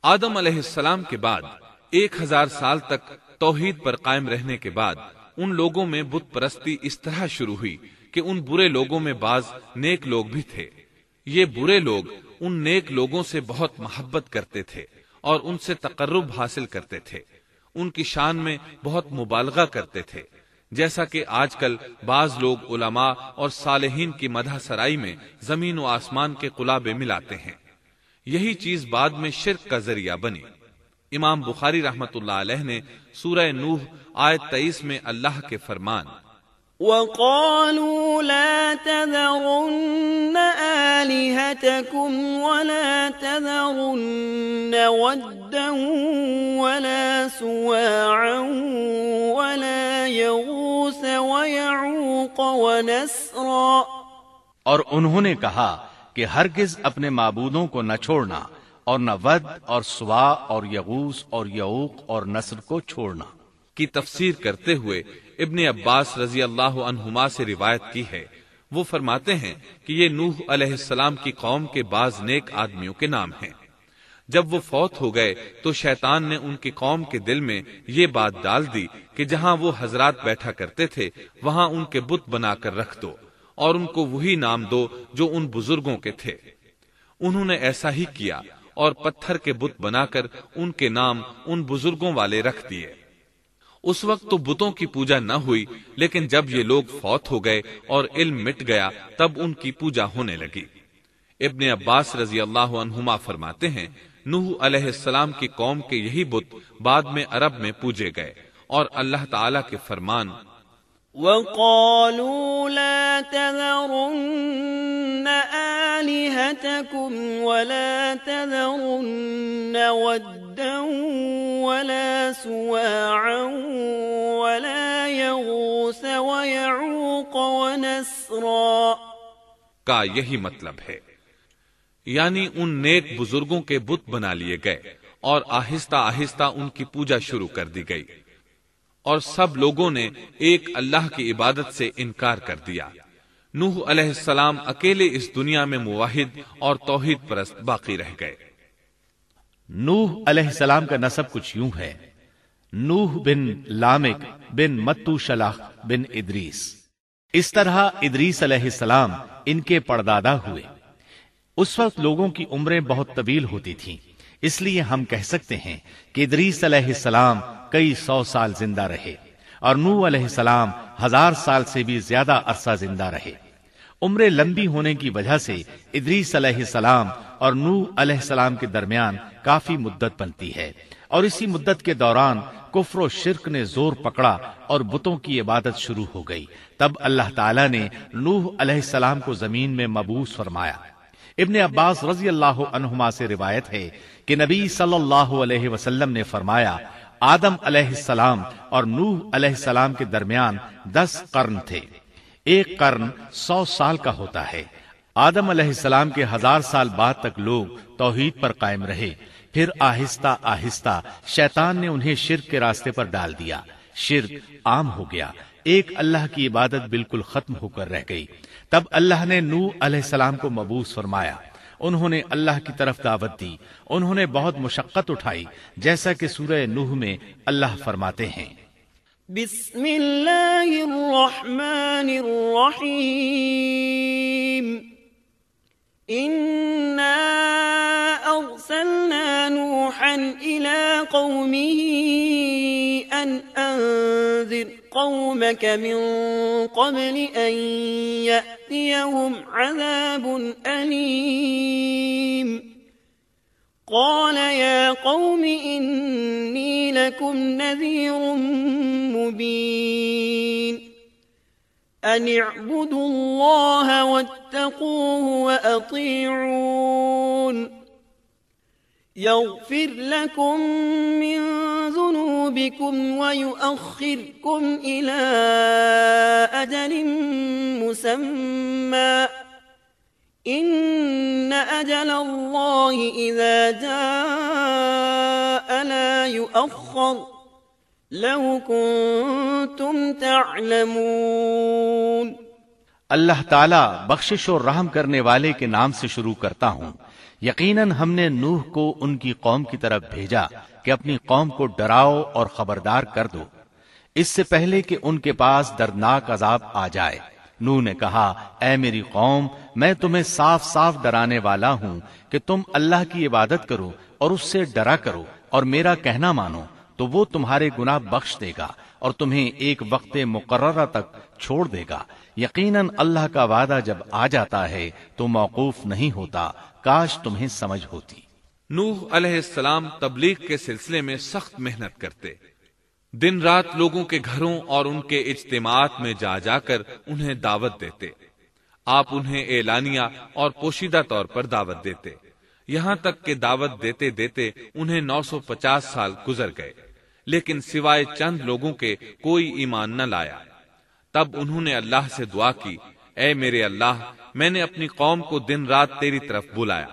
آدم علیہ السلام کے بعد 1000 سال تک توحید پر قائم رہنے کے بعد ان لوگوں میں بت پرستی اس طرح شروع ہوئی کہ ان برے لوگوں میں بعض نیک لوگ بھی تھے۔ یہ برے لوگ ان نیک لوگوں سے بہت محبت کرتے تھے اور ان سے تقرب حاصل کرتے تھے، ان کی شان میں بہت مبالغہ کرتے تھے، جیسا کہ آج کل بعض لوگ علماء اور صالحین کی مدح سرائی میں زمین و آسمان کے قلابے ملاتے ہیں۔ یہی چیز بعد میں شرک کا ذریعہ بنی۔ امام بخاری رحمت اللہ علیہ نے سورہ نوح آیت 23 میں اللہ کے فرمان وَقَالُوا لَا تَذَرُنَّ آلِهَتَكُمْ وَلَا تَذَرُنَّ وَدًّا وَلَا سُوَاعًا وَلَا يَغُوثَ وَيَعُوقَ وَنَسْرًا، اور انہوں نے کہا کہ ہرگز اپنے معبودوں کو نہ چھوڑنا، اور نہ ود اور سوا اور یغوث اور یعوق اور نصر کو چھوڑنا کی تفسیر کرتے ہوئے ابن عباس رضی اللہ عنہما سے روایت کی ہے۔ وہ فرماتے ہیں کہ یہ نوح علیہ السلام کی قوم کے بعض نیک آدمیوں کے نام ہیں۔ جب وہ فوت ہو گئے تو شیطان نے ان کی قوم کے دل میں یہ بات ڈال دی کہ جہاں وہ حضرات بیٹھا کرتے تھے وہاں ان کے بت بنا کر رکھ دو اور ان کو وہی نام دو جو ان بزرگوں کے تھے۔ انہوں نے ایسا ہی کیا اور پتھر کے بت بنا کر ان کے نام ان بزرگوں والے رکھ دیے۔ اس وقت تو بتوں کی پوجا نہ ہوئی، لیکن جب یہ لوگ فوت ہو گئے اور علم مٹ گیا تب ان کی پوجا ہونے لگی۔ ابن عباس رضی اللہ عنہما فرماتے ہیں نوح علیہ السلام کی قوم کے یہی بت بعد میں عرب میں پوجے گئے، اور اللہ تعالی کے فرمان وَقَالُوا لَا تَذَرُنَّ آلِهَتَكُمْ وَلَا تَذَرُنَّ وَدًّا وَلَا سُوَاعًا وَلَا يَغُوثَ وَيَعُوقَ وَنَسْرًا کا یہی مطلب ہے، یعنی ان نیک بزرگوں کے بت بنا لیے گئے اور آہستہ آہستہ ان کی پوجا شروع کر دی گئی، اور سب لوگوں نے ایک اللہ کی عبادت سے انکار کر دیا۔ نوح علیہ السلام اکیلے اس دنیا میں موحد اور توحید پرست باقی رہ گئے۔ نوح علیہ السلام کا نسب کچھ یوں ہے: نوح بن لامک بن متو شلح بن ادریس۔ اس طرح ادریس علیہ السلام ان کے پردادا ہوئے۔ اس وقت لوگوں کی عمریں بہت طویل ہوتی تھیں، اس لیے ہم کہہ سکتے ہیں کہ ادریس علیہ السلام کئی 100 سال زندہ رہے، اور نوح علیہ السلام 1000 سال سے بھی زیادہ عرصہ زندہ رہے۔ عمریں لمبی ہونے کی وجہ سے ادریس علیہ السلام اور نوح علیہ السلام کے درمیان کافی مدت بنتی ہے، اور اسی مدت کے دوران کفر و شرک نے زور پکڑا اور بتوں کی عبادت شروع ہو گئی۔ تب اللہ تعالیٰ نے نوح علیہ السلام کو زمین میں مبعوث فرمایا۔ ابن عباس رضی اللہ عنہما سے روایت ہے کہ نبی صلی اللہ علیہ وسلم نے فرمایا آدم علیہ السلام اور نوح علیہ السلام کے درمیان 10 قرن تھے، ایک قرن 100 سال کا ہوتا ہے۔ آدم علیہ السلام کے 1000 سال بعد تک لوگ توحید پر قائم رہے، پھر آہستہ آہستہ شیطان نے انہیں شرک کے راستے پر ڈال دیا، شرک عام ہو گیا، ایک اللہ کی عبادت بالکل ختم ہو کر رہ گئی۔ تب اللہ نے نوح علیہ السلام کو مبعوث فرمایا، انہوں نے اللہ کی طرف دعوت دی، انہوں نے بہت مشقت اٹھائی، جیسا کہ سورہ نوح میں اللہ فرماتے ہیں بسم اللہ الرحمن الرحیم انا ارسلنا نوحا الى قومه ان انذر قومك من قبل ان يأتيهم عذاب أليم قال يا قوم إني لكم نذير مبين أن اعبدوا الله واتقوه وأطيعون يغفر لكم من ذنوبكم ويؤخركم إلى أجل مسمى إن أجل الله إذا جاء لا يؤخر لو كنتم تعلمون۔ اللہ تعالیٰ بخشش اور رحم کرنے والے کے نام سے شروع کرتا ہوں، یقیناً ہم نے نوح کو ان کی قوم کی طرف بھیجا کہ اپنی قوم کو ڈراؤ اور خبردار کر دو اس سے پہلے کہ ان کے پاس دردناک عذاب آ جائے۔ نوح نے کہا، اے میری قوم، میں تمہیں صاف صاف ڈرانے والا ہوں کہ تم اللہ کی عبادت کرو اور اس سے ڈرا کرو اور میرا کہنا مانو، تو وہ تمہارے گناہ بخش دے گا اور تمہیں ایک وقت مقررہ تک چھوڑ دے گا۔ یقیناً اللہ کا وعدہ جب آ جاتا ہے تو موقوف نہیں ہوتا، کاش تمہیں سمجھ ہوتی۔ نوح علیہ السلام تبلیغ کے سلسلے میں سخت محنت کرتے، دن رات لوگوں کے گھروں اور ان کے اجتماعات میں جا جا کر انہیں دعوت دیتے۔ آپ انہیں اعلانیہ اور پوشیدہ طور پر دعوت دیتے، یہاں تک کہ دعوت دیتے دیتے انہیں 950 سال گزر گئے، لیکن سوائے چند لوگوں کے کوئی ایمان نہ لایا۔ تب انہوں نے اللہ سے دعا کی، اے میرے اللہ، میں نے اپنی قوم کو دن رات تیری طرف بلایا،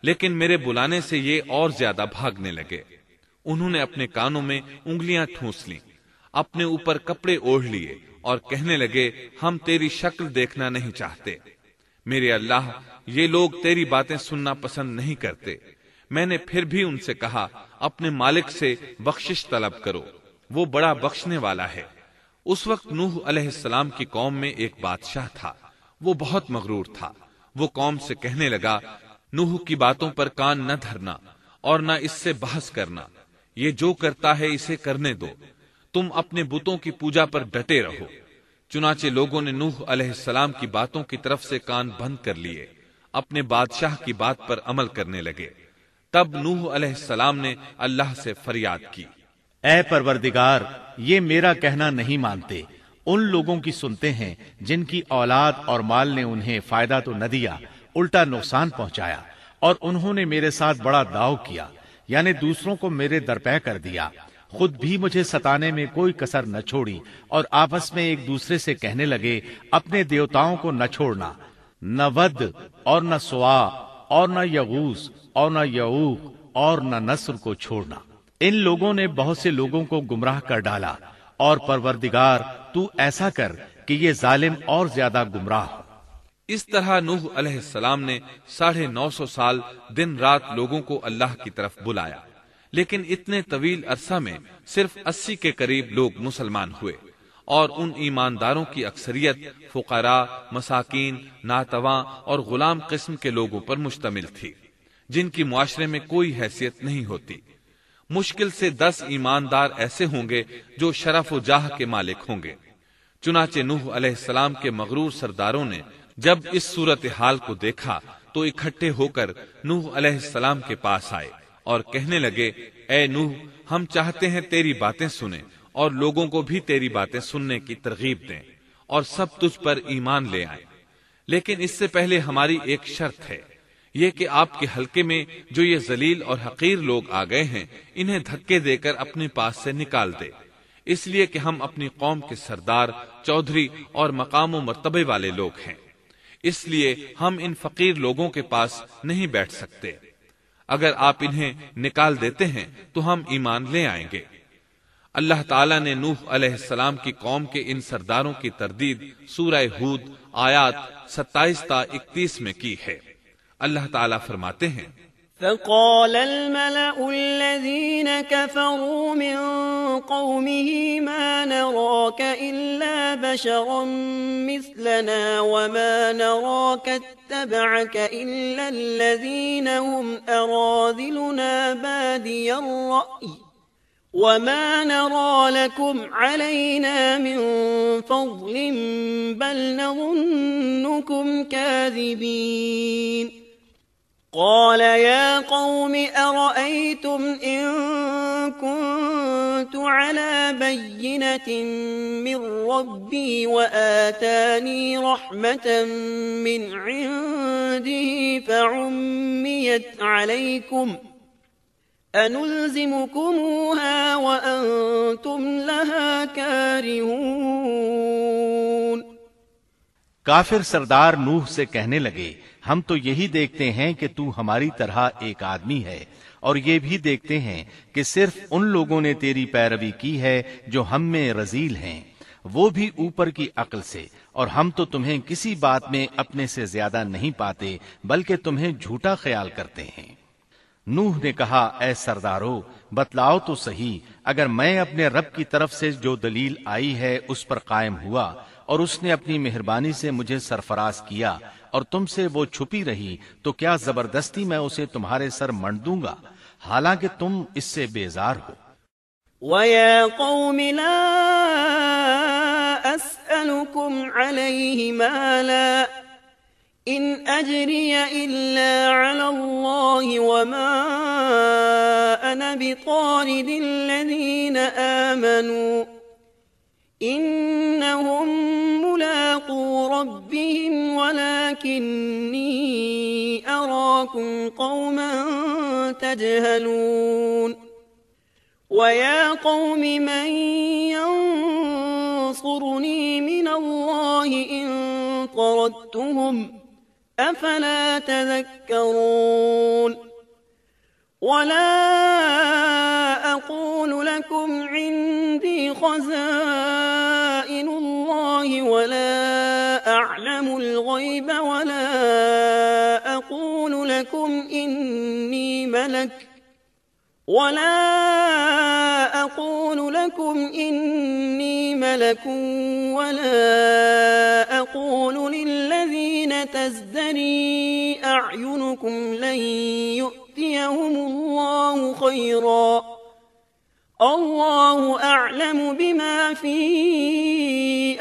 لیکن میرے بلانے سے یہ اور زیادہ بھاگنے لگے۔ انہوں نے اپنے کانوں میں انگلیاں ٹھونس لیں، اپنے اوپر کپڑے اوڑھ لیے اور کہنے لگے، ہم تیری شکل دیکھنا نہیں چاہتے۔ میرے اللہ، یہ لوگ تیری باتیں سننا پسند نہیں کرتے۔ میں نے پھر بھی ان سے کہا، اپنے مالک سے بخشش طلب کرو، وہ بڑا بخشنے والا ہے۔ اس وقت نوح علیہ السلام کی قوم میں ایک بادشاہ تھا، وہ بہت مغرور تھا۔ وہ قوم سے کہنے لگا، نوح کی باتوں پر کان نہ دھرنا اور نہ اس سے بحث کرنا، یہ جو کرتا ہے اسے کرنے دو، تم اپنے بتوں کی پوجا پر ڈٹے رہو۔ چنانچہ لوگوں نے نوح علیہ السلام کی باتوں کی طرف سے کان بند کر لیے، اپنے بادشاہ کی بات پر عمل کرنے لگے۔ تب نوح علیہ السلام نے اللہ سے فریاد کی، اے پروردگار، یہ میرا کہنا نہیں مانتے، ان لوگوں کی سنتے ہیں جن کی اولاد اور مال نے انہیں فائدہ تو نہ دیا، الٹا نقصان پہنچایا، اور انہوں نے میرے ساتھ بڑا داؤ کیا، یعنی دوسروں کو میرے درپے کر دیا، خود بھی مجھے ستانے میں کوئی کسر نہ چھوڑی، اور آپس میں ایک دوسرے سے کہنے لگے، اپنے دیوتاؤں کو نہ چھوڑنا، نہ ود اور نہ سوا اور نہ یغوث اور نہ یعوق اور نہ نصر کو چھوڑنا۔ ان لوگوں نے بہت سے لوگوں کو گمراہ کر ڈالا، اور پروردگار تو ایسا کر کہ یہ ظالم اور زیادہ گمراہ ہو۔ اس طرح نوح علیہ السلام نے 950 سال دن رات لوگوں کو اللہ کی طرف بلایا، لیکن اتنے طویل عرصہ میں صرف 80 کے قریب لوگ مسلمان ہوئے، اور ان ایمانداروں کی اکثریت فقراء، مساکین، ناتواں اور غلام قسم کے لوگوں پر مشتمل تھی، جن کی معاشرے میں کوئی حیثیت نہیں ہوتی۔ مشکل سے 10 ایماندار ایسے ہوں گے جو شرف و جاہ کے مالک ہوں گے۔ چنانچہ نوح علیہ السلام کے مغرور سرداروں نے جب اس صورتحال کو دیکھا تو اکٹھے ہو کر نوح علیہ السلام کے پاس آئے اور کہنے لگے، اے نوح، ہم چاہتے ہیں تیری باتیں سنیں اور لوگوں کو بھی تیری باتیں سننے کی ترغیب دیں اور سب تجھ پر ایمان لے آئیں، لیکن اس سے پہلے ہماری ایک شرط ہے، یہ کہ آپ کے حلقے میں جو یہ ذلیل اور حقیر لوگ آ گئے ہیں انہیں دھکے دے کر اپنے پاس سے نکال دے، اس لیے کہ ہم اپنی قوم کے سردار، چودھری اور مقام و مرتبے والے لوگ ہیں، اس لیے ہم ان فقیر لوگوں کے پاس نہیں بیٹھ سکتے۔ اگر آپ انہیں نکال دیتے ہیں تو ہم ایمان لے آئیں گے۔ اللہ تعالیٰ نے نوح علیہ السلام کی قوم کے ان سرداروں کی تردید سورہ ہود آیات 27 تا 31 میں کی ہے۔ اللہ تعالیٰ فرماتے ہیں، فقال الملأ الذين كفروا من قومه ما نراك إلا بشرا مثلنا وما نراك اتبعك إلا الذين هم أراذلنا بادي الرأي وما نرى لكم علينا من فضل بل نظنكم كاذبين قال يا قوم أرأيتم إن كنت على بينة من ربي وآتاني رحمة من عنده فعميت عليكم أنلزمكموها وأنتم لها كارهون۔ کافر سردار نوح سے کہنے لگے، ہم تو یہی دیکھتے ہیں کہ تو ہماری طرح ایک آدمی ہے، اور یہ بھی دیکھتے ہیں کہ صرف ان لوگوں نے تیری پیروی کی ہے جو ہم میں رذیل ہیں، وہ بھی اوپر کی عقل سے، اور ہم تو تمہیں کسی بات میں اپنے سے زیادہ نہیں پاتے بلکہ تمہیں جھوٹا خیال کرتے ہیں۔ نوح نے کہا، اے سردارو، بتلاؤ تو صحیح، اگر میں اپنے رب کی طرف سے جو دلیل آئی ہے اس پر قائم ہوا اور اس نے اپنی مہربانی سے مجھے سرفراز کیا اور تم سے وہ چھپی رہی، تو کیا زبردستی میں اسے تمہارے سر منڈ دوں گا، حالانکہ تم اس سے بیزار ہو۔ وَيَا قَوْمِ لَا أَسْأَلُكُمْ عَلَيْهِ مَالًا إِنْ أَجْرِيَ إِلَّا عَلَى اللَّهِ وَمَا أَنَا بِطَارِدِ الَّذِينَ آمَنُوا إِنَّهُمْ مُلَاقُو رَبِّهِمْ وَلَكِنِّي أَرَاكُمْ قَوْمًا تَجْهَلُونَ وَيَا قَوْمِ مَنْ يَنصُرُنِي مِنَ اللَّهِ إِن طَرَدتُّهُمْ أَفَلَا تَذَكَّرُونَ وَلَا أَقُولُ لَكُمْ عِندِي خَزَائِنُ اللَّهِ وَلَا أَعْلَمُ الْغَيْبَ وَلَا أَقُولُ لَكُمْ إِنِّي مَلَكٌ وَلَا أَقُولُ لِلَّذِينَ تَزْدَرِي أَعْيُنُكُمْ لَن يُؤْتِيَهُمُ اللَّهُ خَيْرًا اللَّهُ أَعْلَمُ بِمَا فِي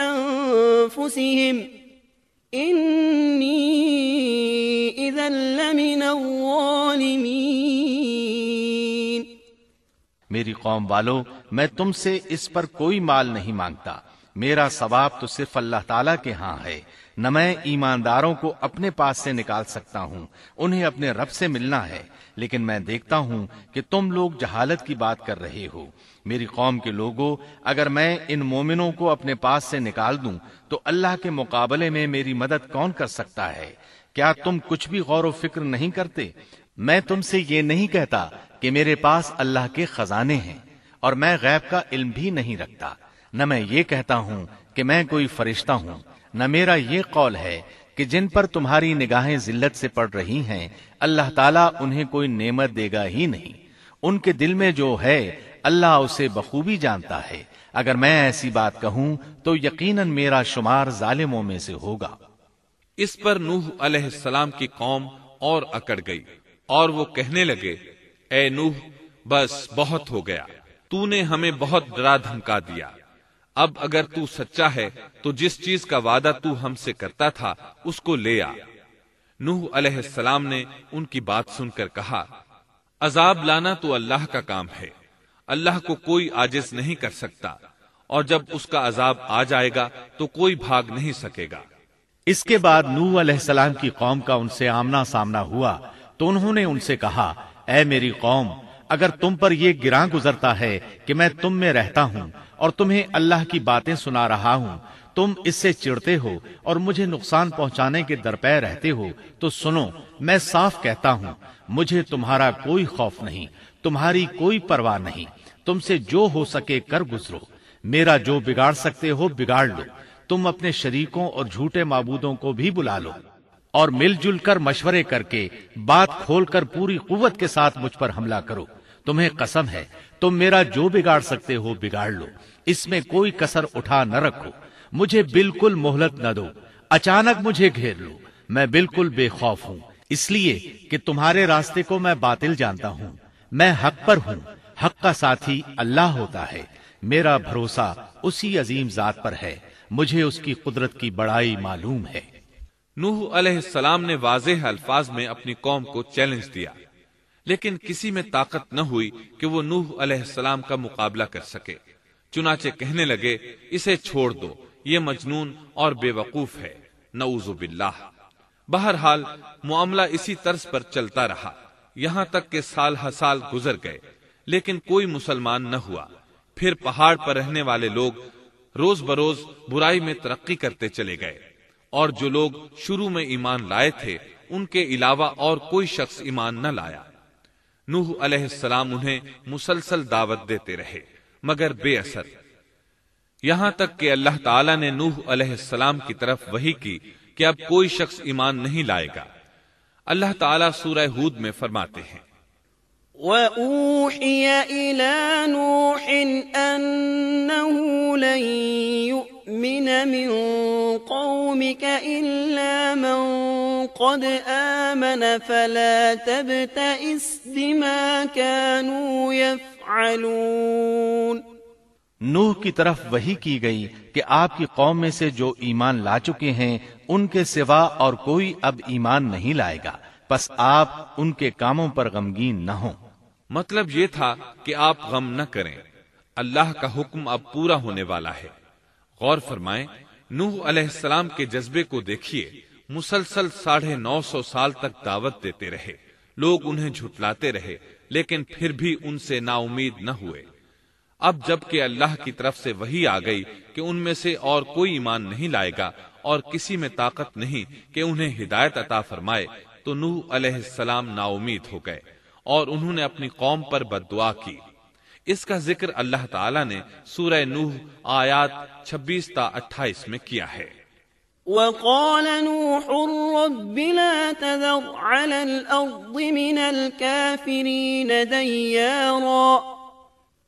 أَنفُسِهِمْ إِنِّي إِذًا لَّمِنَ الظَّالِمِينَ۔ میری قوم والو، میں تم سے اس پر کوئی مال نہیں مانگتا، میرا ثواب تو صرف اللہ تعالیٰ کے ہاں ہے، نہ میں ایمانداروں کو اپنے پاس سے نکال سکتا ہوں، انہیں اپنے رب سے ملنا ہے، لیکن میں دیکھتا ہوں کہ تم لوگ جہالت کی بات کر رہے ہو۔ میری قوم کے لوگوں، اگر میں ان مومنوں کو اپنے پاس سے نکال دوں تو اللہ کے مقابلے میں میری مدد کون کر سکتا ہے؟ کیا تم کچھ بھی غور و فکر نہیں کرتے؟ میں تم سے یہ نہیں کہتا کہ میرے پاس اللہ کے خزانے ہیں اور میں غیب کا علم بھی نہیں رکھتا، نہ میں یہ کہتا ہوں کہ میں کوئی فرشتہ ہوں، نہ میرا یہ قول ہے کہ جن پر تمہاری نگاہیں ذلت سے پڑ رہی ہیں اللہ تعالیٰ انہیں کوئی نعمت دے گا ہی نہیں، ان کے دل میں جو ہے اللہ اسے بخوبی جانتا ہے، اگر میں ایسی بات کہوں تو یقیناً میرا شمار ظالموں میں سے ہوگا۔ اس پر نوح علیہ السلام کی قوم اور اکڑ گئی اور وہ کہنے لگے، اے نوح، بس بہت ہو گیا، تو نے ہمیں بہت ڈرا دھمکا دیا، اب اگر تو سچا ہے تو جس چیز کا وعدہ تو ہم سے کرتا تھا اس کو لے آ۔ نوح علیہ السلام نے ان کی بات سن کر کہا، عذاب لانا تو اللہ کا کام ہے، اللہ کو کوئی عاجز نہیں کر سکتا، اور جب اس کا عذاب آ جائے گا تو کوئی بھاگ نہیں سکے گا۔ اس کے بعد نوح علیہ السلام کی قوم کا ان سے آمنا سامنا ہوا تو انہوں نے ان سے کہا، اے میری قوم، اگر تم پر یہ گراں گزرتا ہے کہ میں تم میں رہتا ہوں اور تمہیں اللہ کی باتیں سنا رہا ہوں، تم اس سے چڑھتے ہو اور مجھے نقصان پہنچانے کے درپے رہتے ہو، تو سنو، میں صاف کہتا ہوں، مجھے تمہارا کوئی خوف نہیں، تمہاری کوئی پرواہ نہیں، تم سے جو ہو سکے کر گزرو، میرا جو بگاڑ سکتے ہو بگاڑ لو، تم اپنے شریکوں اور جھوٹے معبودوں کو بھی بلا لو اور مل جل کر مشورے کر کے بات کھول کر پوری قوت کے ساتھ مجھ پر حملہ کرو، تمہیں قسم ہے تم میرا جو بگاڑ سکتے ہو بگاڑ لو، اس میں کوئی کسر اٹھا نہ رکھو، مجھے بالکل مہلت نہ دو، اچانک مجھے گھیر لو، میں بالکل بے خوف ہوں، اس لیے کہ تمہارے راستے کو میں باطل جانتا ہوں، میں حق پر ہوں، حق کا ساتھی اللہ ہوتا ہے، میرا بھروسہ اسی عظیم ذات پر ہے، مجھے اس کی قدرت کی بڑائی معلوم ہے۔ نوح علیہ السلام نے واضح الفاظ میں اپنی قوم کو چیلنج دیا، لیکن کسی میں طاقت نہ ہوئی کہ وہ نوح علیہ السلام کا مقابلہ کر سکے، چنانچہ کہنے لگے، اسے چھوڑ دو، یہ مجنون اور بے وقوف ہے، نعوذ باللہ۔ بہرحال معاملہ اسی طرز پر چلتا رہا، یہاں تک کہ سال ہر سال گزر گئے، لیکن کوئی مسلمان نہ ہوا۔ پھر پہاڑ پر رہنے والے لوگ روز بروز برائی میں ترقی کرتے چلے گئے، اور جو لوگ شروع میں ایمان لائے تھے ان کے علاوہ اور کوئی شخص ایمان نہ لایا۔ نوح علیہ السلام انہیں مسلسل دعوت دیتے رہے مگر بے اثر۔ یہاں تک کہ اللہ تعالیٰ نے نوح علیہ السلام کی طرف وحی کی کہ اب کوئی شخص ایمان نہیں لائے گا۔ اللہ تعالیٰ سورہ ہود میں فرماتے ہیں، وَأُوحِيَ إِلَى نُوحٍ أَنَّهُ لَن يُؤْمِنَ مِن قَوْمِكَ إِلَّا مَن قَدْ آمَنَ فَلَا تَبْتَئِسْ بِمَا كَانُوا يَفْعَلُونَ۔ نوح کی طرف وحی کی گئی کہ آپ کی قوم میں سے جو ایمان لا چکے ہیں ان کے سوا اور کوئی اب ایمان نہیں لائے گا، پس آپ ان کے کاموں پر غمگین نہ ہوں۔ مطلب یہ تھا کہ آپ غم نہ کریں، اللہ کا حکم اب پورا ہونے والا ہے۔ غور فرمائیں، نوح علیہ السلام کے جذبے کو دیکھیے، مسلسل 950 سال تک دعوت دیتے رہے، لوگ انہیں جھٹلاتے رہے، لیکن پھر بھی ان سے نا امید نہ ہوئے۔ اب جب کہ اللہ کی طرف سے وحی آ گئی کہ ان میں سے اور کوئی ایمان نہیں لائے گا اور کسی میں طاقت نہیں کہ انہیں ہدایت عطا فرمائے، تو نوح علیہ السلام نا امید ہو گئے اور انہوں نے اپنی قوم پر بد دعا کی۔ اس کا ذکر اللہ تعالیٰ نے سورہ نوح آیات 26 تا 28 میں کیا ہے۔ وَقَالَ نُوحٌ رَبِّ لَا تَذَرْ عَلَى الْأَرْضِ مِنَ الْكَافِرِينَ دَيَّارًا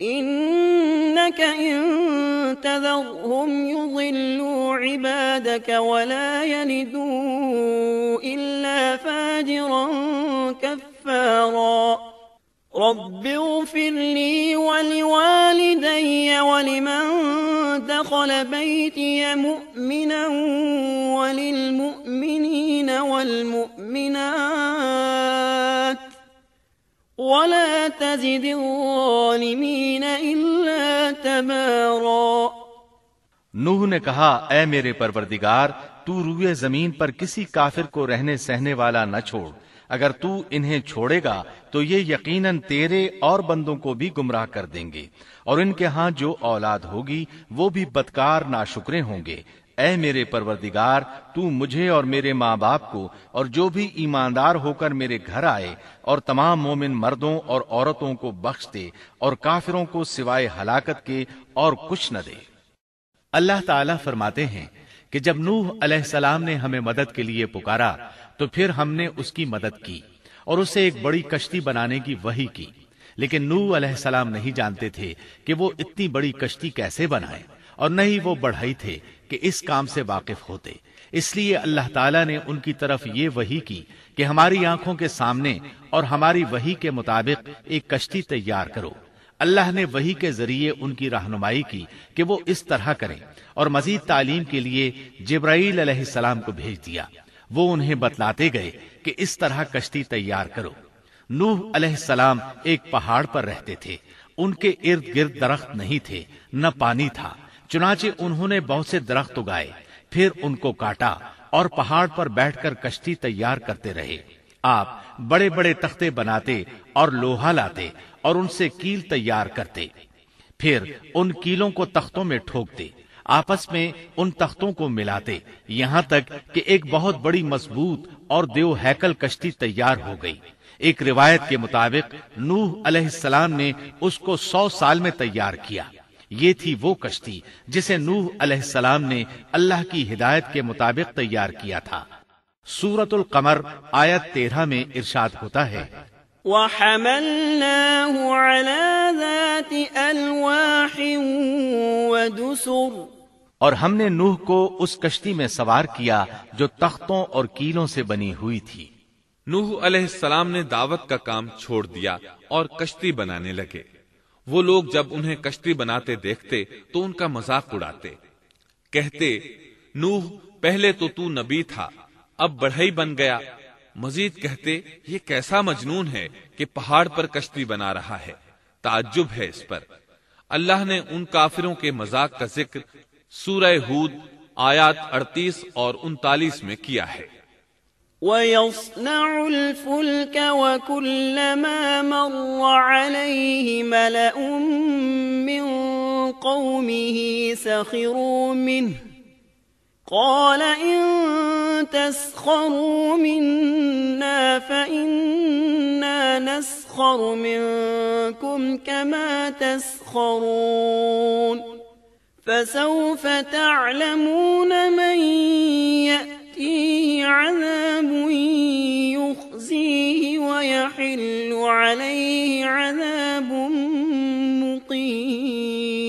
إِنَّكَ إِن تَذَرْهُمْ يُضِلُّوا عِبَادَكَ وَلَا يَلِدُوا إِلَّا فَاجِرًا كَفَّارًا رَبِّ اغْفِرْ لِي وَلِوَالِدَيَّ وَلِمَن دَخَلَ بَيْتِيَ مُؤْمِنًا وَلِلْمُؤْمِنِينَ وَالْمُؤْمِنَاتِ وَلَا تَزِدِ الظَّالِمِينَ إِلَّا تَبَارًا۔ نوح نے کہا، اے میرے پروردگار، تو روئے زمین پر کسی کافر کو رہنے سہنے والا نہ چھوڑ۔ اگر تو انہیں چھوڑے گا تو یہ یقیناً تیرے اور بندوں کو بھی گمراہ کر دیں گے، اور ان کے ہاں جو اولاد ہوگی وہ بھی بدکار ناشکرے ہوں گے۔ اے میرے پروردگار، تو مجھے اور میرے ماں باپ کو اور جو بھی ایماندار ہو کر میرے گھر آئے اور تمام مومن مردوں اور عورتوں کو بخش دے، اور کافروں کو سوائے ہلاکت کے اور کچھ نہ دے۔ اللہ تعالیٰ فرماتے ہیں کہ جب نوح علیہ السلام نے ہمیں مدد کے لیے پکارا تو پھر ہم نے اس کی مدد کی اور اسے ایک بڑی کشتی بنانے کی وحی کی، لیکن نوح علیہ السلام نہیں جانتے تھے کہ وہ اتنی بڑی کشتی کیسے بنائے، اور نہ ہی وہ بڑھئی تھے کہ اس کام سے واقف ہوتے۔ اس لیے اللہ تعالیٰ نے ان کی طرف یہ وحی کی کہ ہماری آنکھوں کے سامنے اور ہماری وحی کے مطابق ایک کشتی تیار کرو۔ اللہ نے وحی کے ذریعے ان کی رہنمائی کی کہ وہ اس طرح کریں، اور مزید تعلیم کے لیے جبرائیل علیہ السلام کو بھیج دیا۔ وہ انہیں بتلاتے گئے کہ اس طرح کشتی تیار کرو۔ نوح علیہ السلام ایک پہاڑ پر رہتے تھے، ان کے ارد گرد درخت نہیں تھے، نہ پانی تھا، چنانچہ انہوں نے بہت سے درخت اگائے، پھر ان کو کاٹا اور پہاڑ پر بیٹھ کر کشتی تیار کرتے رہے۔ آپ بڑے بڑے تختے بناتے اور لوہا لاتے اور ان سے کیل تیار کرتے، پھر ان کیلوں کو تختوں میں ٹھوکتے، آپس میں ان تختوں کو ملاتے، یہاں تک کہ ایک بہت بڑی مضبوط اور دیو ہیکل کشتی تیار ہو گئی۔ ایک روایت کے مطابق نوح علیہ السلام نے اس کو 100 سال میں تیار کیا۔ یہ تھی وہ کشتی جسے نوح علیہ السلام نے اللہ کی ہدایت کے مطابق تیار کیا تھا۔ سورۃ القمر آیت 13 میں ارشاد ہوتا ہے، وَحَمَلْنَاهُ عَلَى ذَاتِ أَلْوَاحٍ وَدُسُرٍ، اور ہم نے نوح کو اس کشتی میں سوار کیا جو تختوں اور کیلوں سے بنی ہوئی تھی۔ نوح علیہ السلام نے دعوت کا کام چھوڑ دیا اور کشتی بنانے لگے۔ وہ لوگ جب انہیں کشتی بناتے دیکھتے تو ان کا مذاق اڑاتے، کہتے، نوح پہلے تو نبی تھا، اب بڑھئی بن گیا۔ مزید کہتے، یہ کیسا مجنون ہے کہ پہاڑ پر کشتی بنا رہا ہے، تعجب ہے اس پر۔ اللہ نے ان کافروں کے مذاق کا ذکر سورہ ہود آیات 38 اور 39 میں کیا ہے۔ وَيَصْنَعُ الْفُلْكَ وَكُلَّمَا مَرَّ عَلَيْهِ مَلَأٌ مِّن قَوْمِهِ سَخِرُوا مِنْهُ قَالَ إِن تَسْخَرُوا مِنَّا فَإِنَّا نَسْخَرُ مِنكُمْ كَمَا تَسْخَرُونَ فسوف تعلمون من يأتيه عذاب يخزيه ويحل عليه عذاب مقيم۔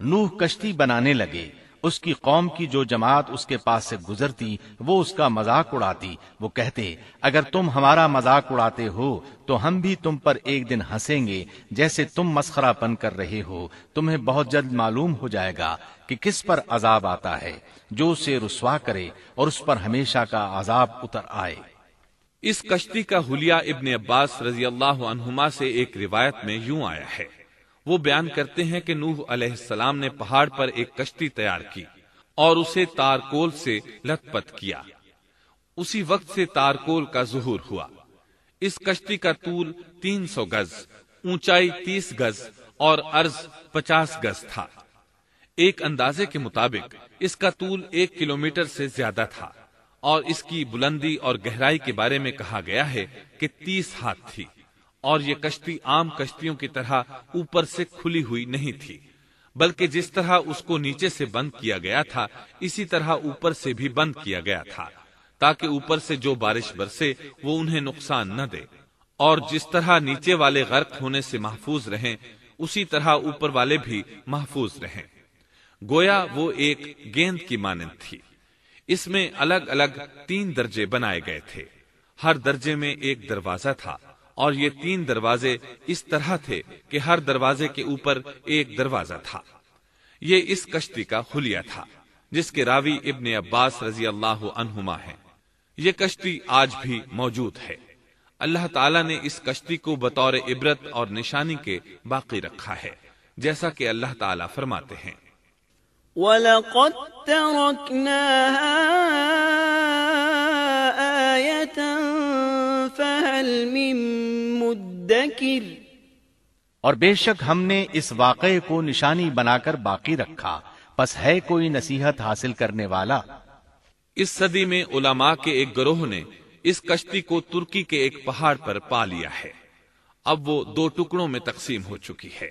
نوح کشتی بنانے لگے، اس کی قوم کی جو جماعت اس کے پاس سے گزرتی وہ اس کا مذاق اڑاتی۔ وہ کہتے اگر تم ہمارا مذاق اڑاتے ہو تو ہم بھی تم پر ایک دن ہنسیں گے جیسے تم مسخرہ پن کر رہے ہو۔ تمہیں بہت جلد معلوم ہو جائے گا کہ کس پر عذاب آتا ہے جو اسے رسوا کرے اور اس پر ہمیشہ کا عذاب اتر آئے۔ اس کشتی کا حلیہ ابن عباس رضی اللہ عنہما سے ایک روایت میں یوں آیا ہے۔ وہ بیان کرتے ہیں کہ نوح علیہ السلام نے پہاڑ پر ایک کشتی تیار کی اور اسے تارکول سے لت پت کیا۔ اسی وقت سے تارکول کا ظہور ہوا۔ اس کشتی کا طول 300 گز، اونچائی 30 گز اور عرض 50 گز تھا۔ ایک اندازے کے مطابق اس کا طول 1 کلومیٹر سے زیادہ تھا اور اس کی بلندی اور گہرائی کے بارے میں کہا گیا ہے کہ 30 ہاتھ تھی، اور یہ کشتی عام کشتیوں کی طرح اوپر سے کھلی ہوئی نہیں تھی، بلکہ جس طرح اس کو نیچے سے بند کیا گیا تھا اسی طرح اوپر سے بھی بند کیا گیا تھا، تاکہ اوپر سے جو بارش برسے وہ انہیں نقصان نہ دے، اور جس طرح نیچے والے غرق ہونے سے محفوظ رہیں اسی طرح اوپر والے بھی محفوظ رہیں۔ گویا وہ ایک گیند کی مانند تھی۔ اس میں الگ الگ 3 درجے بنائے گئے تھے، ہر درجے میں ایک دروازہ تھا، اور یہ 3 دروازے اس طرح تھے کہ ہر دروازے کے اوپر ایک دروازہ تھا۔ یہ اس کشتی کا حلیہ تھا جس کے راوی ابن عباس رضی اللہ عنہما ہیں۔ یہ کشتی آج بھی موجود ہے۔ اللہ تعالیٰ نے اس کشتی کو بطور عبرت اور نشانی کے باقی رکھا ہے، جیسا کہ اللہ تعالیٰ فرماتے ہیں وَلَقَدْ تَرَكْنَاهَا آيَةً فَهَلْ مِن مُدَّكِرٍ، اور بے شک ہم نے اس واقعے کو نشانی بنا کر باقی رکھا، پس ہے کوئی نصیحت حاصل کرنے والا۔ اس صدی میں علماء کے ایک گروہ نے اس کشتی کو ترکی کے ایک پہاڑ پر پا لیا ہے۔ اب وہ 2 ٹکڑوں میں تقسیم ہو چکی ہے۔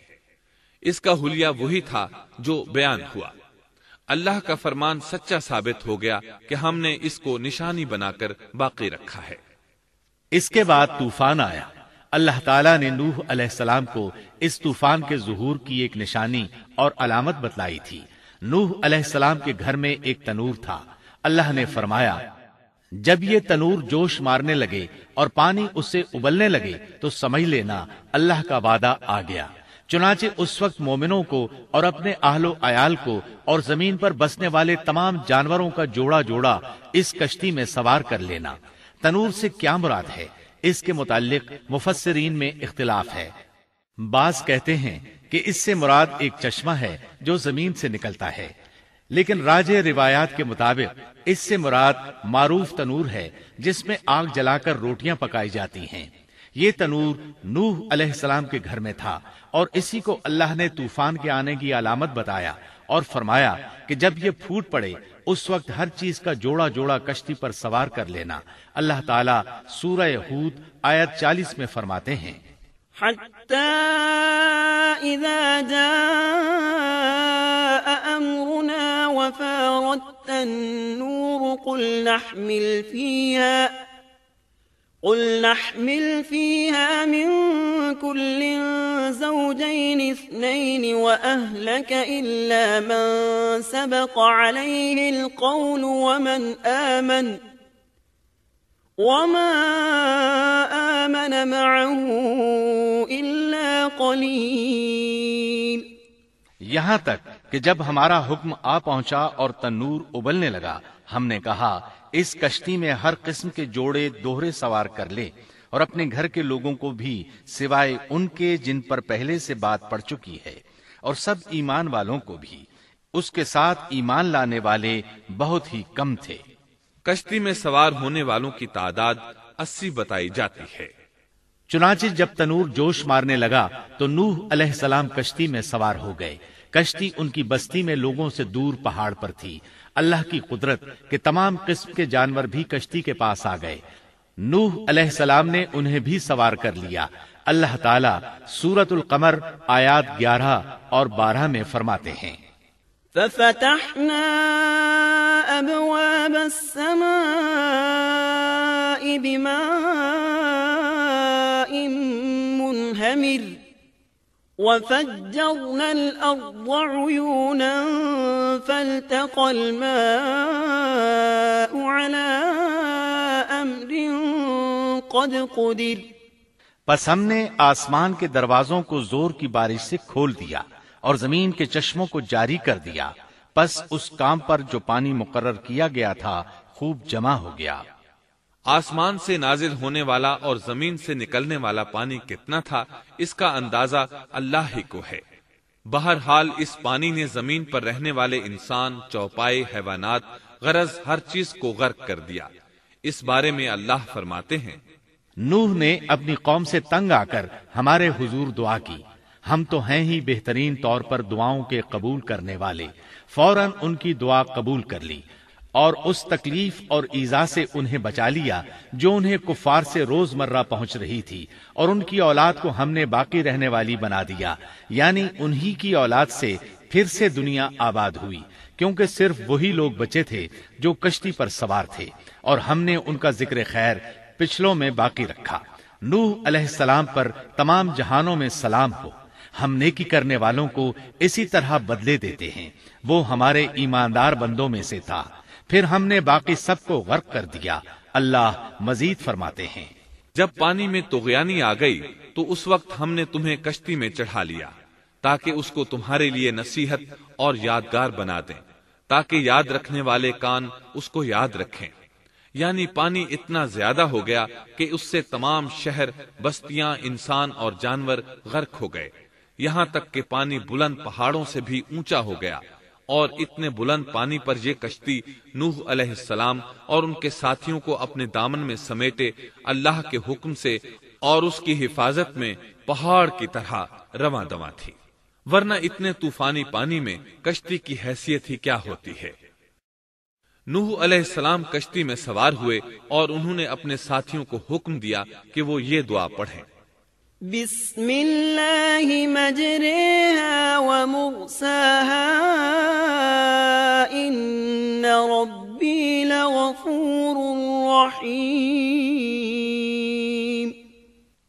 اس کا حلیہ وہی تھا جو بیان ہوا۔ اللہ کا فرمان سچا ثابت ہو گیا کہ ہم نے اس کو نشانی بنا کر باقی رکھا ہے۔ اس کے بعد طوفان آیا۔ اللہ تعالیٰ نے نوح علیہ السلام کو اس طوفان کے ظہور کی ایک نشانی اور علامت بتلائی تھی۔ نوح علیہ السلام کے گھر میں ایک تنور تھا۔ اللہ نے فرمایا جب یہ تنور جوش مارنے لگے اور پانی اس سے ابلنے لگے تو سمجھ لینا اللہ کا وعدہ آ گیا۔ چنانچہ اس وقت مومنوں کو اور اپنے اہل و عیال کو اور زمین پر بسنے والے تمام جانوروں کا جوڑا جوڑا اس کشتی میں سوار کر لینا۔ تنور سے کیا مراد ہے، اس کے متعلق مفسرین میں اختلاف ہے۔ بعض کہتے ہیں کہ اس سے مراد ایک چشمہ ہے جو زمین سے نکلتا ہے، لیکن راجح روایات کے مطابق اس سے مراد معروف تنور ہے جس میں آگ جلا کر روٹیاں پکائی جاتی ہیں۔ یہ تنور نوح علیہ السلام کے گھر میں تھا، اور اسی کو اللہ نے طوفان کے آنے کی علامت بتایا اور فرمایا کہ جب یہ پھوٹ پڑے اس وقت ہر چیز کا جوڑا جوڑا کشتی پر سوار کر لینا۔ اللہ تعالیٰ سورہ ہود آیت 40 میں فرماتے ہیں حَتَّى إِذَا جَاءَ أَمْرُنَا وَفَارَتِ النُّورُ قُلْ نَحْمِلْ فِيهَا مِن كُلٍّ زَوْجَيْنِ 2 وَأَهْلَكَ إِلَّا مَن سَبَقَ عَلَيْهِ الْقَوْلُ وَمَا آمَنَ مَعَهُ إِلَّا قَلِيلٌ۔ یہاں تک کہ جب ہمارا حکم آ پہنچا اور تنور ابلنے لگا، ہم نے کہا اس کشتی میں ہر قسم کے جوڑے دوہرے سوار کر لے، اور اپنے گھر کے لوگوں کو بھی سوائے ان کے جن پر پہلے سے بات پڑ چکی ہے، اور سب ایمان والوں کو بھی۔ اس کے ساتھ ایمان لانے والے بہت ہی کم تھے۔ کشتی میں سوار ہونے والوں کی تعداد 80 بتائی جاتی ہے۔ چنانچہ جب تنور جوش مارنے لگا تو نوح علیہ السلام کشتی میں سوار ہو گئے۔ کشتی ان کی بستی میں لوگوں سے دور پہاڑ پر تھی۔ اللہ کی قدرت کہ تمام قسم کے جانور بھی کشتی کے پاس آ گئے۔ نوح علیہ السلام نے انہیں بھی سوار کر لیا۔ اللہ تعالیٰ سورۃ القمر آیات 11 اور 12 میں فرماتے ہیں ففتحنا أبواب السماء بماء منهمر وفجرنا الأرض عيونا فالتقى الماء على أمر قد قدر پس ہم نے آسمان کے دروازوں کو زور کی بارش سے کھول دیا اور زمین کے چشموں کو جاری کر دیا، پس اس کام پر جو پانی مقرر کیا گیا تھا خوب جمع ہو گیا۔ آسمان سے نازل ہونے والا اور زمین سے نکلنے والا پانی کتنا تھا اس کا اندازہ اللہ ہی کو ہے۔ بہرحال اس پانی نے زمین پر رہنے والے انسان، چوپائے، حیوانات، غرض ہر چیز کو غرق کر دیا۔ اس بارے میں اللہ فرماتے ہیں، نوح نے اپنی قوم سے تنگ آ کر ہمارے حضور دعا کی، ہم تو ہیں ہی بہترین طور پر دعاؤں کے قبول کرنے والے۔ فوراً ان کی دعا قبول کر لی اور اس تکلیف اور ایذا سے انہیں بچا لیا جو انہیں کفار سے روزمرہ پہنچ رہی تھی، اور ان کی اولاد کو ہم نے باقی رہنے والی بنا دیا، یعنی انہی کی اولاد سے پھر سے دنیا آباد ہوئی، کیونکہ صرف وہی لوگ بچے تھے جو کشتی پر سوار تھے، اور ہم نے ان کا ذکر خیر پچھلوں میں باقی رکھا۔ نوح علیہ السلام پر تمام جہانوں میں سلام ہو، ہم نیکی کرنے والوں کو اسی طرح بدلے دیتے ہیں، وہ ہمارے ایماندار بندوں میں سے تھا، پھر ہم نے باقی سب کو غرق کر دیا۔ اللہ مزید فرماتے ہیں، جب پانی میں طغیانی آ گئی تو اس وقت ہم نے تمہیں کشتی میں چڑھا لیا تاکہ اس کو تمہارے لیے نصیحت اور یادگار بنا دیں، تاکہ یاد رکھنے والے کان اس کو یاد رکھیں۔ یعنی پانی اتنا زیادہ ہو گیا کہ اس سے تمام شہر، بستیاں، انسان اور جانور غرق ہو گئے، یہاں تک کہ پانی بلند پہاڑوں سے بھی اونچا ہو گیا، اور اتنے بلند پانی پر یہ کشتی نوح علیہ السلام اور ان کے ساتھیوں کو اپنے دامن میں سمیٹے اللہ کے حکم سے اور اس کی حفاظت میں پہاڑ کی طرح رواں دواں تھی، ورنہ اتنے طوفانی پانی میں کشتی کی حیثیت ہی کیا ہوتی ہے۔ نوح علیہ السلام کشتی میں سوار ہوئے اور انہوں نے اپنے ساتھیوں کو حکم دیا کہ وہ یہ دعا پڑھیں، بسم اللہ مجریہا ومرساہا ان ربی لغفور رحیم۔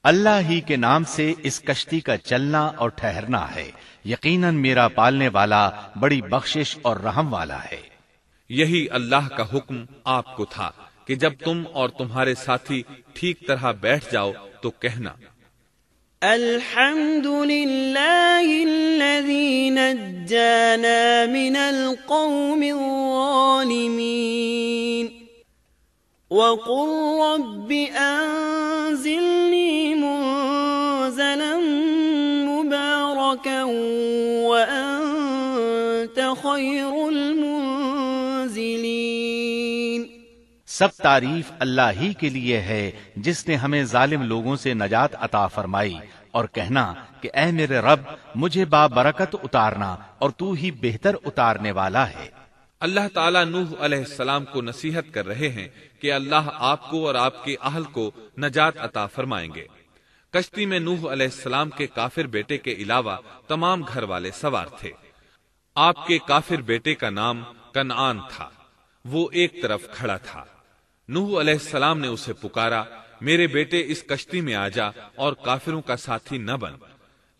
اللہ ہی کے نام سے اس کشتی کا چلنا اور ٹھہرنا ہے، یقیناً میرا پالنے والا بڑی بخشش اور رحم والا ہے۔ یہی اللہ کا حکم آپ کو تھا کہ جب تم اور تمہارے ساتھی ٹھیک طرح بیٹھ جاؤ تو کہنا، الحمد للہ الذی نجانا من القوم الظالمین وقل رب انزلنی منزلا مبارکا وانت خیر المنزلین۔ سب تعریف اللہ ہی کے لیے ہے جس نے ہمیں ظالم لوگوں سے نجات عطا فرمائی، اور کہنا کہ اے میرے رب مجھے بابرکت اتارنا اور تو ہی بہتر اتارنے والا ہے۔ اللہ تعالیٰ نوح علیہ السلام کو نصیحت کر رہے ہیں کہ اللہ آپ کو اور آپ کے اہل کو نجات عطا فرمائیں گے۔ کشتی میں نوح علیہ السلام کے کافر بیٹے کے علاوہ تمام گھر والے سوار تھے۔ آپ کے کافر بیٹے کا نام کنعان تھا، وہ ایک طرف کھڑا تھا۔ نوح علیہ السلام نے اسے پکارا، میرے بیٹے اس کشتی میں آ جا اور کافروں کا ساتھی نہ بن،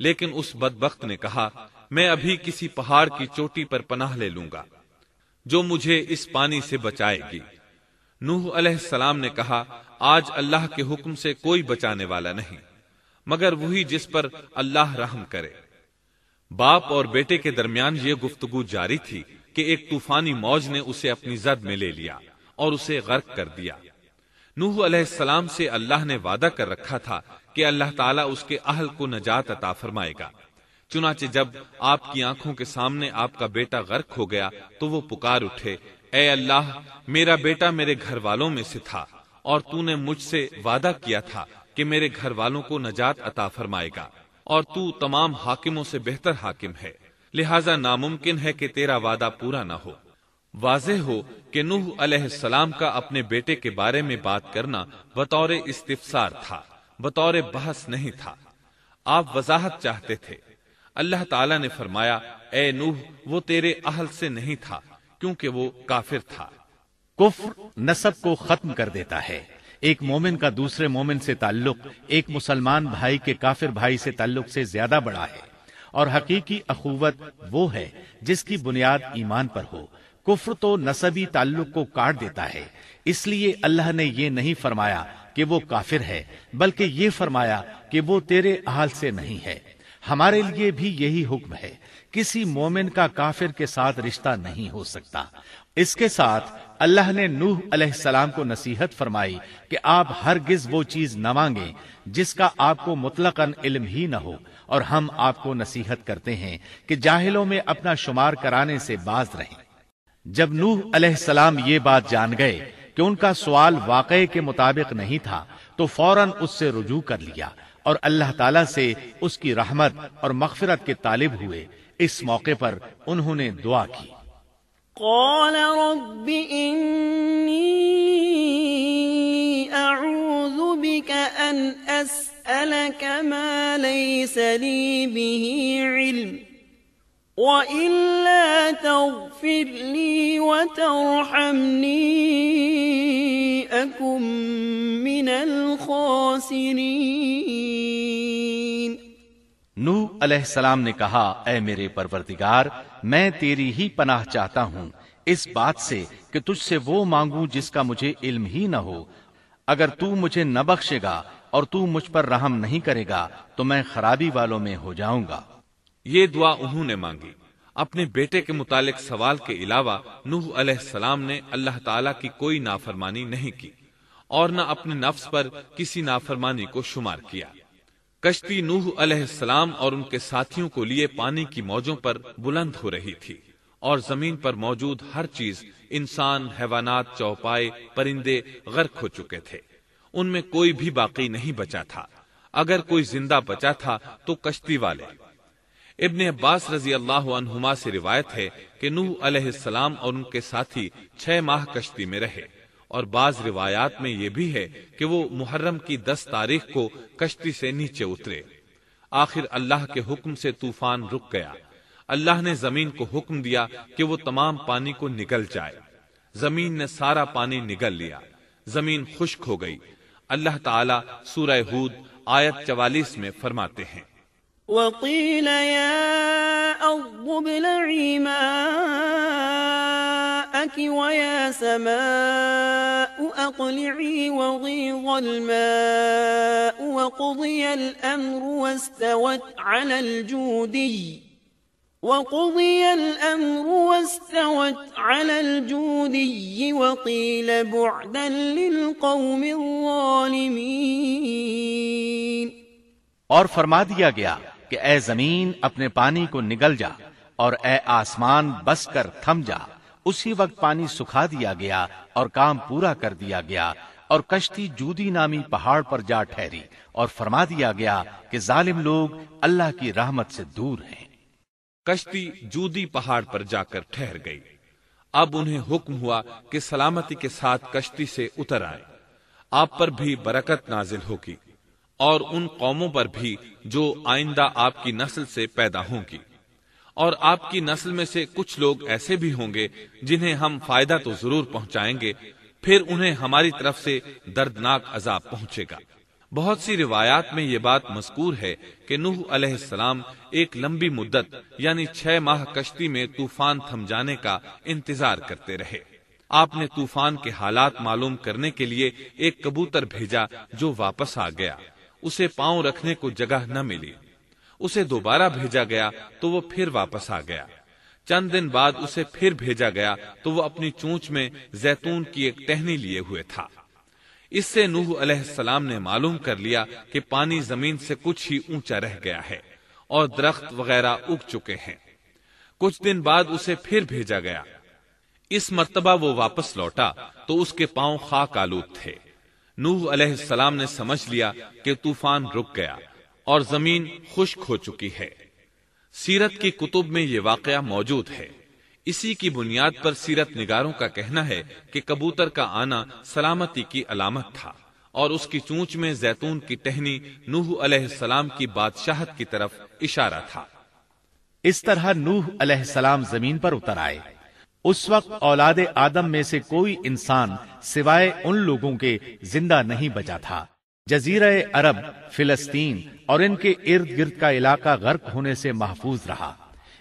لیکن اس بدبخت نے کہا، میں ابھی کسی پہاڑ کی چوٹی پر پناہ لے لوں گا جو مجھے اس پانی سے بچائے گی۔ نوح علیہ السلام نے کہا، آج اللہ کے حکم سے کوئی بچانے والا نہیں مگر وہی جس پر اللہ رحم کرے۔ باپ اور بیٹے کے درمیان یہ گفتگو جاری تھی کہ ایک طوفانی موج نے اسے اپنی زد میں لے لیا اور اسے غرق کر دیا۔ نوح علیہ السلام سے اللہ نے وعدہ کر رکھا تھا کہ اللہ تعالیٰ اس کے اہل کو نجات عطا فرمائے گا۔ چنانچہ جب آپ کی آنکھوں کے سامنے آپ کا بیٹا غرق ہو گیا تو وہ پکار اٹھے، اے اللہ، میرا بیٹا میرے گھر والوں میں سے تھا اور تو نے مجھ سے وعدہ کیا تھا کہ میرے گھر والوں کو نجات عطا فرمائے گا، اور تو تمام حاکموں سے بہتر حاکم ہے، لہذا ناممکن ہے کہ تیرا وعدہ پورا نہ ہو۔ واضح ہو کہ نوح علیہ السلام کا اپنے بیٹے کے بارے میں بات کرنا بطور استفسار تھا، بطور بحث نہیں تھا۔ آپ وضاحت چاہتے تھے۔ اللہ تعالیٰ نے فرمایا، اے نوح، وہ تیرے اہل سے نہیں تھا کیونکہ وہ کافر تھا۔ کفر نسب کو ختم کر دیتا ہے۔ ایک مومن کا دوسرے مومن سے تعلق ایک مسلمان بھائی کے کافر بھائی سے تعلق سے زیادہ بڑا ہے، اور حقیقی اخوت وہ ہے جس کی بنیاد ایمان پر ہو۔ کفر تو نسبی تعلق کو کاٹ دیتا ہے، اس لیے اللہ نے یہ نہیں فرمایا کہ وہ کافر ہے، بلکہ یہ فرمایا کہ وہ تیرے اہل سے نہیں ہے۔ ہمارے لیے بھی یہی حکم ہے، کسی مومن کا کافر کے ساتھ رشتہ نہیں ہو سکتا۔ اس کے ساتھ اللہ نے نوح علیہ السلام کو نصیحت فرمائی کہ آپ ہرگز وہ چیز نہ مانگیں جس کا آپ کو مطلقاً علم ہی نہ ہو، اور ہم آپ کو نصیحت کرتے ہیں کہ جاہلوں میں اپنا شمار کرانے سے باز رہیں۔ جب نوح علیہ السلام یہ بات جان گئے کہ ان کا سوال واقعے کے مطابق نہیں تھا تو فوراً اس سے رجوع کر لیا اور اللہ تعالیٰ سے اس کی رحمت اور مغفرت کے طالب ہوئے۔ اس موقع پر انہوں نے دعا کی، قال رب إني أعوذ بك أن أسألك ما ليس لي به علم وإلا تغفر لي وترحمني أكن من الخاسرين۔ نوح علیہ السلام نے کہا، اے میرے پروردگار، میں تیری ہی پناہ چاہتا ہوں اس بات سے کہ تجھ سے وہ مانگوں جس کا مجھے علم ہی نہ ہو۔ اگر تو مجھے نہ بخشے گا اور تو مجھ پر رحم نہیں کرے گا تو میں خرابی والوں میں ہو جاؤں گا۔ یہ دعا انہوں نے مانگی۔ اپنے بیٹے کے متعلق سوال کے علاوہ نوح علیہ السلام نے اللہ تعالیٰ کی کوئی نافرمانی نہیں کی اور نہ اپنے نفس پر کسی نافرمانی کو شمار کیا۔ کشتی نوح علیہ السلام اور ان کے ساتھیوں کو لیے پانی کی موجوں پر بلند ہو رہی تھی، اور زمین پر موجود ہر چیز، انسان، حیوانات، چوپائے، پرندے غرق ہو چکے تھے۔ ان میں کوئی بھی باقی نہیں بچا تھا۔ اگر کوئی زندہ بچا تھا تو کشتی والے۔ ابن عباس رضی اللہ عنہما سے روایت ہے کہ نوح علیہ السلام اور ان کے ساتھی 6 ماہ کشتی میں رہے، اور بعض روایات میں یہ بھی ہے کہ وہ محرم کی 10 تاریخ کو کشتی سے نیچے اترے۔ آخر اللہ کے حکم سے طوفان رک گیا۔ اللہ نے زمین کو حکم دیا کہ وہ تمام پانی کو نگل جائے۔ زمین نے سارا پانی نگل لیا، زمین خشک ہو گئی۔ اللہ تعالی سورہ ہود آیت 44 میں فرماتے ہیں، وقيل يا أرض ابلعي ماءك ويا سماء أقلعي وغيض الماء وقضي الأمر واستوت على الجودي وقيل بعدا للقوم الظالمين۔ اور فرما دیا گیا کہ اے زمین اپنے پانی کو نگل جا، اور اے آسمان بس کر تھم جا۔ اسی وقت پانی سکھا دیا گیا اور کام پورا کر دیا گیا، اور کشتی جودی نامی پہاڑ پر جا ٹھہری، اور فرما دیا گیا کہ ظالم لوگ اللہ کی رحمت سے دور ہیں۔ کشتی جودی پہاڑ پر جا کر ٹھہر گئی۔ اب انہیں حکم ہوا کہ سلامتی کے ساتھ کشتی سے اتر آئے۔ آپ پر بھی برکت نازل ہوگی، اور ان قوموں پر بھی جو آئندہ آپ کی نسل سے پیدا ہوں گی، اور آپ کی نسل میں سے کچھ لوگ ایسے بھی ہوں گے جنہیں ہم فائدہ تو ضرور پہنچائیں گے، پھر انہیں ہماری طرف سے دردناک عذاب پہنچے گا۔ بہت سی روایات میں یہ بات مذکور ہے کہ نوح علیہ السلام ایک لمبی مدت یعنی 6 ماہ کشتی میں طوفان تھم جانے کا انتظار کرتے رہے۔ آپ نے طوفان کے حالات معلوم کرنے کے لیے ایک کبوتر بھیجا جو واپس آ گیا۔ اسے پاؤں رکھنے کو جگہ نہ ملی۔ اسے دوبارہ بھیجا گیا تو وہ پھر واپس آ گیا۔ چند دن بعد اسے پھر بھیجا گیا تو وہ اپنی چونچ میں زیتون کی ایک ٹہنی لیے ہوئے تھا۔ اس سے نوح علیہ السلام نے معلوم کر لیا کہ پانی زمین سے کچھ ہی اونچا رہ گیا ہے اور درخت وغیرہ اگ چکے ہیں۔ کچھ دن بعد اسے پھر بھیجا گیا۔ اس مرتبہ وہ واپس لوٹا تو اس کے پاؤں خاک آلود تھے۔ نوح علیہ السلام نے سمجھ لیا کہ طوفان رک گیا اور زمین خشک ہو چکی ہے۔ سیرت کی کتب میں یہ واقعہ موجود ہے۔ اسی کی بنیاد پر سیرت نگاروں کا کہنا ہے کہ کبوتر کا آنا سلامتی کی علامت تھا، اور اس کی چونچ میں زیتون کی ٹہنی نوح علیہ السلام کی بادشاہت کی طرف اشارہ تھا۔ اس طرح نوح علیہ السلام زمین پر اتر آئے۔ اس وقت اولاد آدم میں سے کوئی انسان سوائے ان لوگوں کے زندہ نہیں بچا تھا۔ جزیرہ عرب، فلسطین اور ان کے ارد گرد کا علاقہ غرق ہونے سے محفوظ رہا۔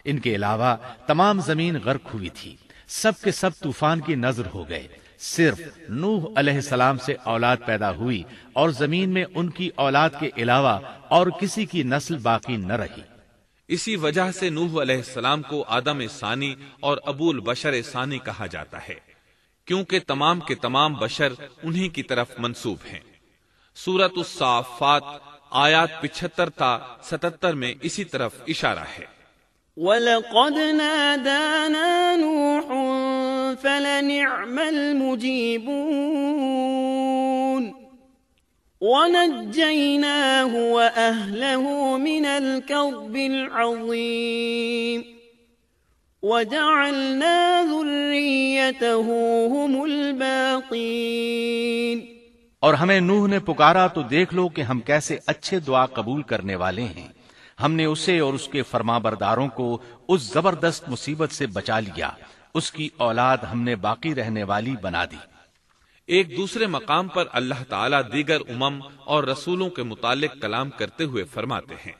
ان کے علاوہ تمام زمین غرق ہوئی تھی۔ سب کے سب طوفان کی نذر ہو گئے۔ صرف نوح علیہ السلام سے اولاد پیدا ہوئی اور زمین میں ان کی اولاد کے علاوہ اور کسی کی نسل باقی نہ رہی۔ اسی وجہ سے نوح علیہ السلام کو آدم ثانی اور ابو البشر ثانی کہا جاتا ہے، کیونکہ تمام کے تمام بشر انہی کی طرف منسوب ہیں۔ سورۃ الصافات آیات 75 تا 77 میں اسی طرف اشارہ ہے۔ وَلَقَدْ نَادَانَا نُوحٌ فَلَنِعْمَ الْمُجِيبُونَ وَنَجَّيْنَاهُ وَأَهْلَهُ مِنَ الْكَرْبِ الْعَظِيمِ وَجَعَلْنَا ذُرِّيَّتَهُ هُمُ الْبَاقِينَ۔ اور ہمیں نوح نے پکارا تو دیکھ لو کہ ہم کیسے اچھے دعا قبول کرنے والے ہیں۔ ہم نے اسے اور اس کے فرمانبرداروں کو اس زبردست مصیبت سے بچا لیا۔ اس کی اولاد ہم نے باقی رہنے والی بنا دی۔ ایک دوسرے مقام پر اللہ تعالیٰ دیگر امم اور رسولوں کے متعلق کلام کرتے ہوئے فرماتے ہیں،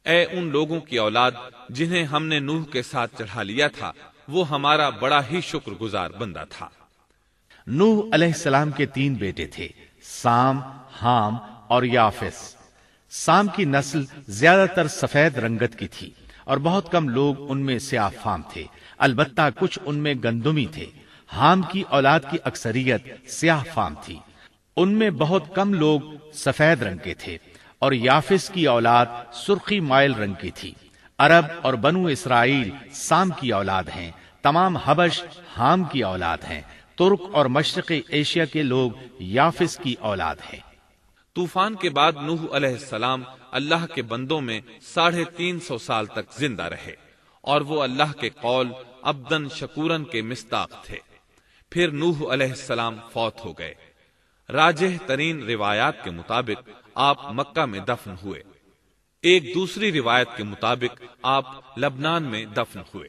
اے ان لوگوں کی اولاد جنہیں ہم نے نوح کے ساتھ چڑھا لیا تھا، وہ ہمارا بڑا ہی شکر گزار بندہ تھا۔ نوح علیہ السلام کے 3 بیٹے تھے، سام، حام اور یافس۔ سام کی نسل زیادہ تر سفید رنگت کی تھی اور بہت کم لوگ ان میں سیاہ فام تھے، البتہ کچھ ان میں گندمی تھے۔ حام کی اولاد کی اکثریت سیاہ فام تھی، ان میں بہت کم لوگ سفید رنگ کے تھے، اور یافس کی اولاد سرخی مائل رنگ کی تھی۔ عرب اور بنو اسرائیل سام کی اولاد ہیں، تمام حبش حام کی اولاد ہیں، ترک اور مشرقی ایشیا کے لوگ یافس کی اولاد ہیں۔ طوفان کے بعد نوح علیہ السلام اللہ کے بندوں میں 350 سال تک زندہ رہے، اور وہ اللہ کے قول عبدن شکورن کے مصداق تھے۔ پھر نوح علیہ السلام فوت ہو گئے۔ راجح ترین روایات کے مطابق آپ مکہ میں دفن ہوئے، ایک دوسری روایت کے مطابق آپ لبنان میں دفن ہوئے۔